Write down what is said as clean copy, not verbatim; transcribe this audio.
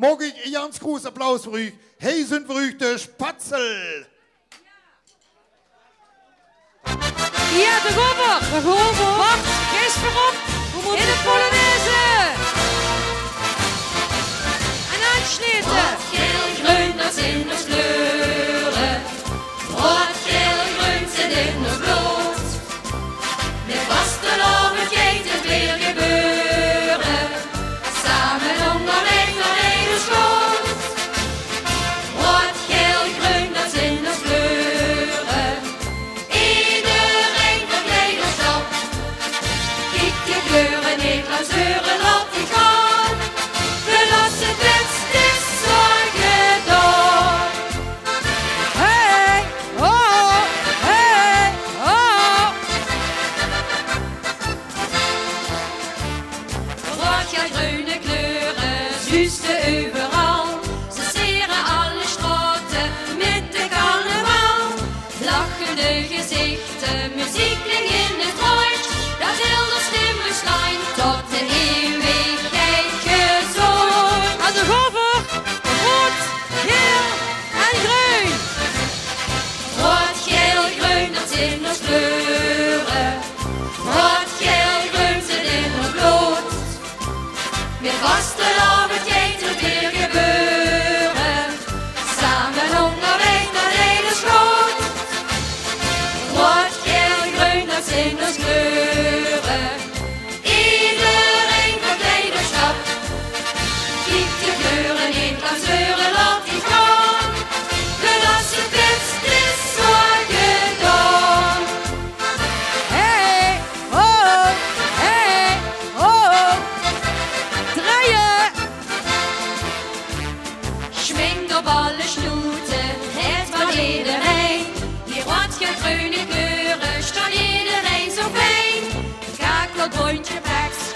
mag ich einen ganz großen Applaus für euch. Hey, sind für euch der Spatzel. Ja, de Gobber. Wacht, geest voorop. In de Polonaise. En aansluiten. Rood-geel-groen, dat zijn de kleuren. Rood-geel-groen zit in het bloed. Met vastelovendheid het weer gebeuren. Samen onderweg naar de schoot. Rood-geel-groen, dat zijn de kleuren. Iedereen verkleed ons op. Kijk die kleuren niet langs deuren, laat die gaan. We lassen het best is zo gedaan. Hey, oh, hey, oh. Rood-geel-groene kleuren zuisten overal. Ze sieren alle straten met de carnaval. Lachende gezichten, muziek klinkt in het rond. Dat heel de stemmen schijnt tot de eeuwigheid gezond. Aan de Gobber. Rood, geel en groen. Rood-geel-groen, dat zijn ons kleuren. Rood-geel-groen zit in ons bloed. Met vastelovendheid het weer gebeuren. Samen onderweg naar de schoot. Rood-geel-groen, dat zijn ons kleuren. Iedereen verkleed ons op. Kijk die kleuren niet langs deuren, laat die gaan. We lassen het best is zo gedaan. Hey, oh, hey, oh. Draaien. Schwingt op alle snoeten, het van iedereen. Die rood-geel-groene kleuren staan iedereen zo fijn. Kakelboontje pakt